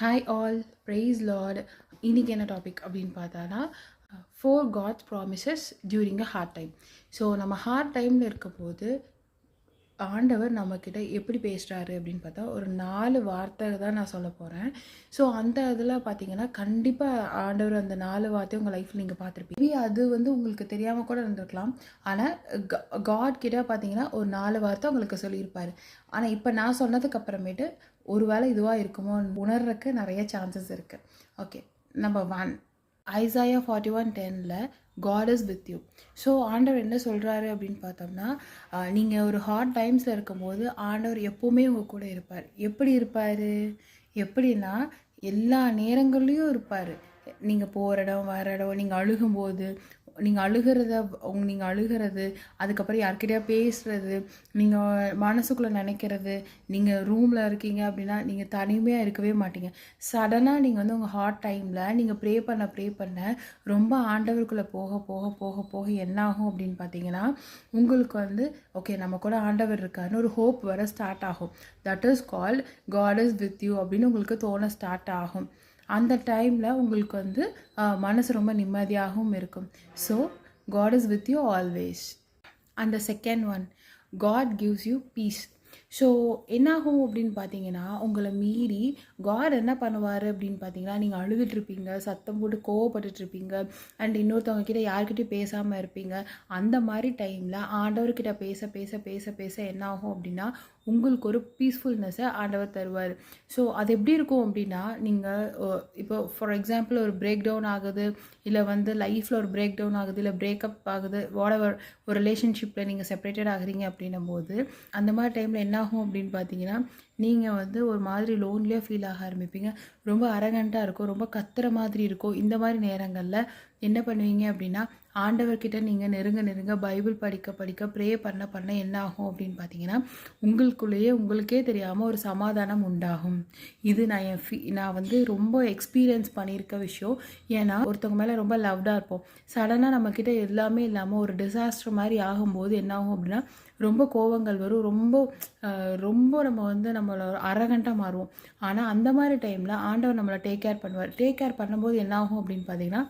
Hi all, price Lord. இன்றைக்கி என்ன topic அப்படின்னு பார்த்தானா, four gods promises during a hard time. So நம்ம ஹார்ட் டைமில் இருக்கும்போது ஆண்டவர் நம்மக்கிட்ட எப்படி பேசுகிறாரு அப்படின்னு பார்த்தா, ஒரு 4 வார்த்தை தான் நான் சொல்ல போகிறேன். ஸோ அந்த இதில் பார்த்தீங்கன்னா, கண்டிப்பாக ஆண்டவர் அந்த 4 வார்த்தையும் உங்கள் லைஃப்பில் நீங்கள் பார்த்துருப்பீங்க. மேபி அது வந்து உங்களுக்கு தெரியாமல் கூட இருந்திருக்கலாம். ஆனால் காட் கிட்ட பார்த்தீங்கன்னா ஒரு 4 வார்த்தை உங்களுக்கு சொல்லியிருப்பார். ஆனால் இப்போ நான் சொன்னதுக்கு அப்புறமேட்டு ஒரு வேளை இதுவாக இருக்குமோ உணர்றதுக்கு நிறைய சான்சஸ் இருக்குது. Okay, number 1 Isaiah 41:10 God is with you. So ஆண்டவர் என்ன சொல்கிறாரு அப்படின்னு பார்த்தோம்னா, நீங்கள் ஒரு ஹார்ட் டைம்ஸில் இருக்கும்போது ஆண்டவர் எப்போவுமே உங்கள் கூட இருப்பார். எப்படி இருப்பார்? எப்படின்னா எல்லா நேரங்கள்லேயும் இருப்பார். நீங்கள் போகிற இடம் வர இடம், நீங்கள் அழுகும்போது, நீங்கள் அழுகிறது, அதுக்கப்புறம் யார்கிட்டயா பேசுகிறது, நீங்கள் மனசுக்குள்ளே நினைக்கிறது, நீங்கள் ரூமில் இருக்கீங்க அப்படின்னா நீங்கள் தனிமையாக இருக்கவே மாட்டீங்க. சடனாக நீங்கள் வந்து உங்கள் ஹார்ட் டைமில் நீங்கள் ப்ரே பண்ண ரொம்ப ஆண்டவருக்குள்ளே போக போக போக போக என்ன ஆகும் அப்படின்னு பார்த்தீங்கன்னா, உங்களுக்கு வந்து ஓகே நம்ம கூட ஆண்டவர் இருக்காருன்னு ஒரு ஹோப் வர ஸ்டார்ட் ஆகும். That is called God is with you அப்படின்னு உங்களுக்கு தோண ஸ்டார்ட் ஆகும். அந்த டைமில் உங்களுக்கு வந்து மனசு ரொம்ப நிம்மதியாகவும் இருக்கும். So God is with you always. And the second one, God gives you peace. So என்னாகும் அப்படின்னு பார்த்தீங்கன்னா, உங்களை மீறி காட் என்ன பண்ணுவார் அப்படின்னு பார்த்தீங்கன்னா, நீங்கள் அழுதுட்ருப்பீங்க, சத்தம் போட்டு கோவப்பட்டுட்ருப்பீங்க, அண்ட் இன்னொருத்தவங்க கிட்ட யார்கிட்டையும் பேசாமல் இருப்பீங்க. அந்த மாதிரி டைமில் ஆண்டவர்கிட்ட பேச பேச பேச பேச என்ன ஆகும் அப்படின்னா, உங்களுக்கு ஒரு பீஸ்ஃபுல்னஸை ஆண்டவர் தருவார். ஸோ அது எப்படி இருக்கும் அப்படின்னா, நீங்கள் இப்போ ஃபார் எக்ஸாம்பிள் ஒரு பிரேக் டவுன் ஆகுது, இல்லை வந்து லைஃப்பில் ஒரு பிரேக் டவுன் ஆகுது, இல்லை பிரேக்கப் ஆகுது, வாட்எவர், ஒரு ரிலேஷன்ஷிப்பில் நீங்கள் செப்பரேட்டட் ஆகுறீங்க அப்படின்னும் போது, அந்த மாதிரி டைமில் என்ன ஆகும் அப்படின்னு பார்த்தீங்கன்னா, நீங்கள் வந்து ஒரு மாதிரி லோன்லியாக ஃபீல் ஆக ஆரம்பிப்பீங்க. ரொம்ப அரகண்ட்டாக இருக்கும், ரொம்ப கத்துற மாதிரி இருக்கும். இந்த மாதிரி நேரங்களில் என்ன பண்ணுவீங்க அப்படின்னா, ஆண்டவர்கிட்ட நீங்கள் நெருங்க பைபிள் படிக்க ப்ரே பண்ண என்ன ஆகும் அப்படின்னு பார்த்தீங்கன்னா, உங்களுக்கே தெரியாமல் ஒரு சமாதானம் உண்டாகும். இது நான் வந்து ரொம்ப எக்ஸ்பீரியன்ஸ் பண்ணியிருக்க விஷயம். ஏன்னா ஒருத்தவங்க மேலே ரொம்ப லவ்டாக இருப்போம். சடனாக நம்மக்கிட்ட எல்லாமே இல்லாமல் ஒரு டிசாஸ்டர் மாதிரி ஆகும்போது என்ன ஆகும் அப்படின்னா, ரொம்ப கோவங்கள் வரும், ரொம்ப நம்ம வந்து நம்மளை அரகண்ட்டாக மாறுவோம். ஆனால் அந்த மாதிரி டைமில் ஆண்டவர் நம்மளை டேக் கேர் பண்ணுவார். டேக் கேர் பண்ணும்போது என்ன ஆகும் அப்படின்னு பார்த்தீங்கன்னா,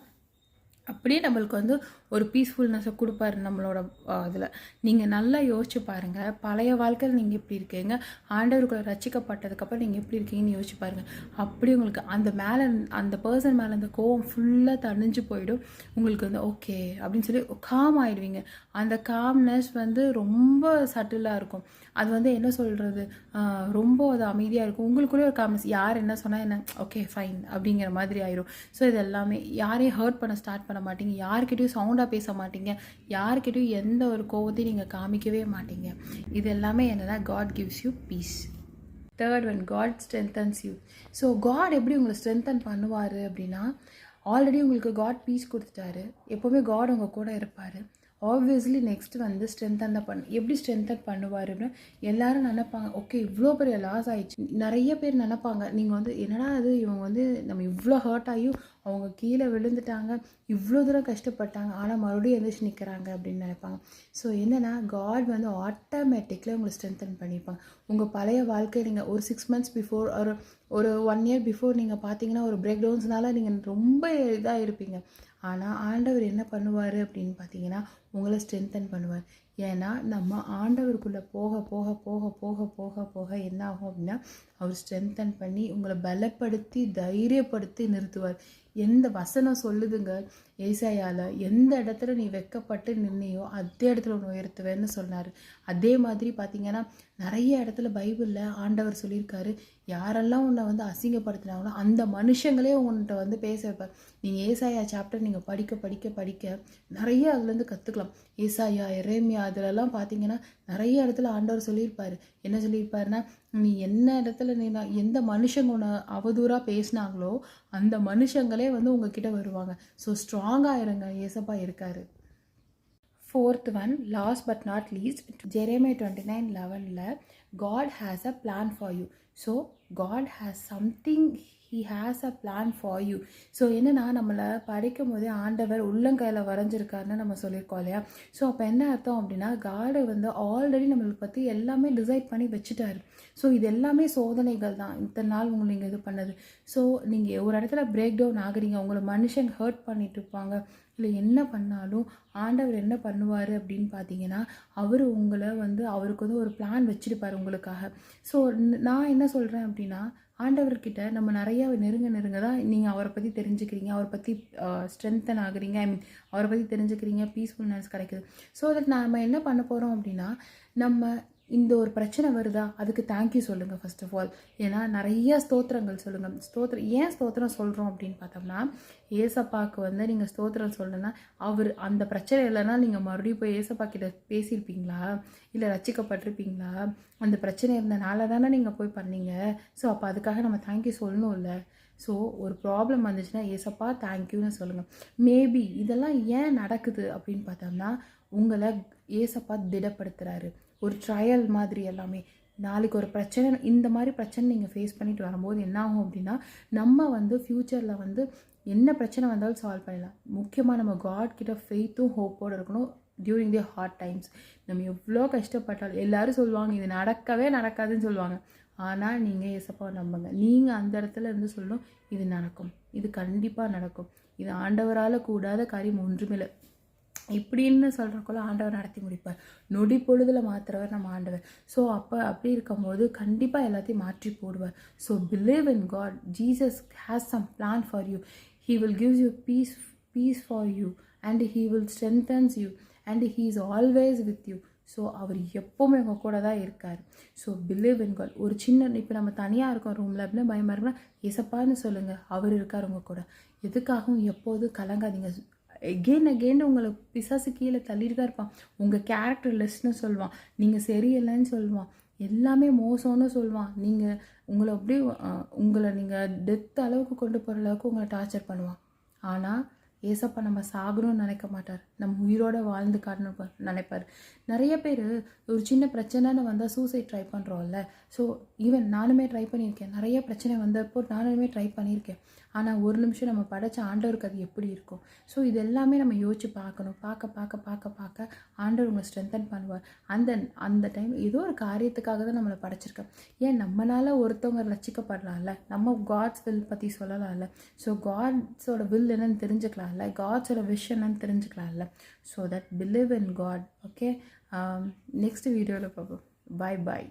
அப்படியே நம்மளுக்கு வந்து ஒரு பீஸ்ஃபுல்னஸை கொடுப்பாரு நம்மளோட இதில். நீங்கள் நல்லா யோசிச்சு பாருங்கள், பழைய வாழ்க்கையில் நீங்கள் எப்படி இருக்கீங்க, ஆண்டவருக்குள்ள ரசிக்கப்பட்டதுக்கப்புறம் நீங்கள் எப்படி இருக்கீங்கன்னு யோசிச்சு பாருங்கள். அப்படி உங்களுக்கு அந்த பர்சன் மேலே அந்த கோவம் ஃபுல்லாக தணிஞ்சு போயிடும். உங்களுக்கு வந்து ஓகே அப்படின்னு சொல்லி காம் ஆகிடுவீங்க. அந்த காம்னஸ் வந்து ரொம்ப சட்டிலாக இருக்கும். அது வந்து என்ன சொல்கிறது, ரொம்ப அது அமைதியாக இருக்கும். உங்களுக்குள்ளே ஒரு காம்னஸ், யார் என்ன சொன்னால் என்ன ஓகே ஃபைன் அப்படிங்கிற மாதிரி ஆயிரும். ஸோ இது எல்லாமே யாரையும் ஹர்ட் பண்ண ஸ்டார்ட் பண்ண மாட்டீங்க, யார்கிட்டையும் சவுண்டாக பேச மாட்டீங்க, யார்கிட்டையும் எந்த ஒரு கோவத்தையும் நீங்கள் காமிக்கவே மாட்டீங்க. இது எல்லாமே என்னென்னா God gives you peace. Third one, God strengthens you. So God எப்படி உங்களை ஸ்ட்ரென்தன் பண்ணுவார் அப்படின்னா, ஆல்ரெடி உங்களுக்கு காட் பீஸ் கொடுத்துட்டாரு. எப்போவுமே காட் உங்கள் கூட இருப்பார். ஆப்வியஸ்லி நெக்ஸ்ட் வந்து ஸ்ட்ரென்தன் தான் எப்படி ஸ்ட்ரென்தன் பண்ணுவார் அப்படின்னா, எல்லாரும் நினைப்பாங்க ஓகே இவ்வளோ பெரிய லாஸ் ஆயிடுச்சு. நிறைய பேர் நினைப்பாங்க, நீங்கள் வந்து என்னடா அது, இவங்க வந்து நம்ம இவ்வளோ ஹர்ட் ஆகியும் அவங்க கீழே விழுந்துட்டாங்க, இவ்வளோ தூரம் கஷ்டப்பட்டாங்க, ஆனால் மறுபடியும் எழுந்திரிச்சு நிற்கிறாங்க அப்படின்னு நினைப்பாங்க. ஸோ என்னென்னா காட் வந்து ஆட்டோமேட்டிக்கில் உங்களை ஸ்ட்ரென்தன் பண்ணியிருப்பாங்க. உங்கள் பழைய வாழ்க்கை நீங்கள் ஒரு 6 months பிஃபோர், ஒரு 1 year பிஃபோர் நீங்கள் பார்த்தீங்கன்னா ஒரு பிரேக் டவுன்ஸ்னால நீங்கள் ரொம்ப இதாக இருப்பீங்க. ஆனால் ஆண்டவர் என்ன பண்ணுவார் அப்படின்னு பார்த்தீங்கன்னா, உங்களை ஸ்ட்ரென்தன் பண்ணுவார். ஏன்னா நம்ம ஆண்டவருக்குள்ளே போக போக போக போக போக போக என்ன ஆகும் அப்படின்னா, அவர் ஸ்ட்ரென்தன் பண்ணி உங்களை பலப்படுத்தி தைரியப்படுத்தி நிறுத்துவார். எந்த வசனம் சொல்லுதுங்க ஏசாயால, எந்த இடத்துல நீ வெக்கப்பட்டு நின்னையோ அதே இடத்துல உன்னை உயர்த்துவேன்னு சொன்னார். அதே மாதிரி பார்த்தீங்கன்னா, நிறைய இடத்துல பைபிளில் ஆண்டவர் சொல்லியிருக்காரு, யாரெல்லாம் உன்னை வந்து அசிங்கப்படுத்தினாங்களோ அந்த மனுஷங்களே உன்கிட்ட வந்து பேச வைப்பார். நீங்கள் ஏசாயா சாப்டர் நீங்கள் படிக்க நிறைய அதுலேருந்து கற்றுக்கலாம். ஏசாயா, எரேமியா அதிலெல்லாம் பார்த்தீங்கன்னா நிறைய இடத்துல ஆண்டவர் சொல்லியிருப்பார். என்ன சொல்லியிருப்பாருன்னா, நீ என்ன இடத்துல எந்த மனுஷங்க உன்னை அவதூறாக பேசினாங்களோ அந்த மனுஷங்களே வந்து உங்ககிட்ட வருவாங்க. ஸோ ஸ்ட்ராங்காக இருங்க, ஏசப்பா இருக்காரு. Fourth one, last but not least, Jeremiah 29:11 God has a plan for you. So God has something He has a plan for you. So என்னென்னா நம்மளை படைக்கும் போதே ஆண்டவர் உள்ளங்கையில் வரைஞ்சிருக்காருன்னு நம்ம சொல்லியிருக்கோம் இல்லையா. ஸோ அப்போ என்ன அர்த்தம் அப்படின்னா காடு வந்து ஆல்ரெடி நம்மளுக்கு பற்றி எல்லாமே டிசைட் பண்ணி வச்சுட்டாரு. ஸோ இது எல்லாமே சோதனைகள் தான் இத்தனை நாள் உங்களை நீங்கள் இது பண்ணது. ஸோ நீங்கள் ஒரு இடத்துல பிரேக் டவுன் ஆகுறீங்க, உங்களை மனுஷன் ஹர்ட் பண்ணிட்டு இருப்பாங்க, இல்லை என்ன பண்ணாலும் ஆண்டவர் என்ன பண்ணுவார் அப்படின்னு பார்த்தீங்கன்னா அவர் உங்களை வந்து அவருக்கு வந்து ஒரு பிளான் வச்சுருப்பார் உங்களுக்காக. ஸோ நான் என்ன சொல்கிறேன் அப்படின்னா ஆண்டவர்கிட்ட நம்ம நிறையா நெருங்க தான் நீங்கள் அவரை பற்றி தெரிஞ்சுக்கிறீங்க, அவரை பற்றி ஸ்ட்ரென்தன் ஆகுறீங்க, ஐ மீன் அவரை பற்றி தெரிஞ்சுக்கிறீங்க, பீஸ்ஃபுல்னஸ் கிடைக்குது. ஸோ தட் நம்ம என்ன பண்ண போகிறோம் அப்படின்னா நம்ம இந்த ஒரு பிரச்சனை வருதா அதுக்கு தேங்க்யூ சொல்லுங்கள் ஃபர்ஸ்ட் ஆஃப் ஆல். ஏன்னா நிறைய ஸ்தோத்திரங்கள் சொல்லுங்கள். ஏன் ஸ்தோத்திரம் சொல்கிறோம் அப்படின்னு பார்த்தோம்னா ஏசப்பாவுக்கு வந்து நீங்கள் ஸ்தோத்திரம் சொல்லணும்னா அவர் அந்த பிரச்சனை இல்லைன்னா நீங்கள் மறுபடியும் போய் ஏசப்பா கிட்ட பேசியிருப்பீங்களா, இல்லை ரசிக்கப்பட்டிருப்பீங்களா? அந்த பிரச்சனை இருந்தனால தானே நீங்கள் போய் பண்ணீங்க. ஸோ அப்போ அதுக்காக நம்ம தேங்க்யூ சொல்லணும் இல்லை. ஸோ ஒரு ப்ராப்ளம் வந்துச்சுன்னா ஏசப்பா தேங்க்யூன்னு சொல்லுங்கள். மேபி இதெல்லாம் ஏன் நடக்குது அப்படின்னு பார்த்தோம்னா உங்களை ஏசப்பா திடப்படுத்துகிறாரு. ஒரு ட்ரையல் மாதிரி எல்லாமே. நாளைக்கு ஒரு பிரச்சனை, இந்த மாதிரி பிரச்சனை நீங்கள் ஃபேஸ் பண்ணிட்டு வரும்போது என்ன ஆகும் அப்படின்னா நம்ம வந்து ஃப்யூச்சரில் வந்து என்ன பிரச்சனை வந்தாலும் சால்வ் பண்ணிடலாம். முக்கியமாக நம்ம காட் கிட்ட ஃபெய்த்தும் ஹோப்போடு இருக்கணும் டியூரிங் தி ஹார்ட் டைம்ஸ். நம்ம எவ்வளோ கஷ்டப்பட்டாலும் எல்லோரும் சொல்லுவாங்க இது நடக்கவே நடக்காதுன்னு சொல்லுவாங்க. ஆனால் நீங்கள் ஏசப்பாவை நம்புங்க. நீங்கள் அந்த இடத்துல இருந்து சொல்லணும் இது நடக்கும், இது கண்டிப்பாக நடக்கும், இது ஆண்டவரால் கூடாத காரியம் ஒன்றுமில்லை இப்படின்னு சொல்கிறக்குள்ள ஆண்டவர் நடத்தி முடிப்பார். நொடி பொழுதில் மாற்றுறவர் நம்ம ஆண்டவர். ஸோ அப்படி இருக்கும்போது கண்டிப்பாக எல்லாத்தையும் மாற்றி போடுவார். So believe in God. Jesus has some plan for you. He will gives you peace for you and he will strengthens you and he is always with you. So அவர் எப்போவுமே உங்கள் கூட தான் இருக்கார். So believe in God. ஒரு சின்ன இப்போ நம்ம தனியாக இருக்கோம் ரூமில் அப்படின்னா பயமாக இருக்குன்னா ஏசப்பான்னு சொல்லுங்கள், அவர் இருக்கார் உங்கள் கூட. எதுக்காகவும் எப்போதும் கலங்காதீங்க. எகெயின் உங்களை பிசாசு கீழே தள்ளிட்டு தான் இருப்பான். உங்கள் கேரக்டர் லெஸ்ன்னு சொல்லுவான், நீங்கள் சரியில்லைன்னு சொல்லுவான், எல்லாமே மோசம்னு சொல்லுவான், நீங்கள் உங்களை நீங்கள் டெத் அளவுக்கு கொண்டு போகிற அளவுக்கு உங்களை டார்ச்சர் பண்ணுவான். ஆனால் ஏசப்பா நம்ம சாகணும்னு நினைக்க மாட்டார், நம்ம உயிரோடு வாழ்ந்து காட்டணும் நினைப்பார். நிறைய பேர் ஒரு சின்ன பிரச்சனைன்னு வந்தால் சூசைட் ட்ரை பண்ணுறோம்ல. ஸோ ஈவன் நானுமே ட்ரை பண்ணியிருக்கேன். நிறைய பிரச்சனை வந்தப்போ நானுமே ட்ரை பண்ணியிருக்கேன். ஆனால் ஒரு நிமிஷம் நம்ம படைச்ச ஆண்டவருக்கு அது எப்படி இருக்கும். ஸோ இது எல்லாமே நம்ம யோசிச்சு பார்க்கணும். பார்க்க ஆண்டவர் உங்களை ஸ்ட்ரென்தன் பண்ணுவார். அந்த டைம் ஏதோ ஒரு காரியத்துக்காக தான் நம்மளை படைச்சிருக்கேன். ஏன் நம்மளால் ஒருத்தவங்க ரசிக்கப்படலாம்ல, நம்ம காட்ஸ் வில் பற்றி சொல்லலாம்ல. ஸோ காட்ஸோட வில் என்னன்னு தெரிஞ்சுக்கலாம்ல, காட்ஸோட விஷ் என்னன்னு தெரிஞ்சுக்கலாம்ல. So that believe in God. Okay, next வீடியோவில் பார்ப்போம். பாய்.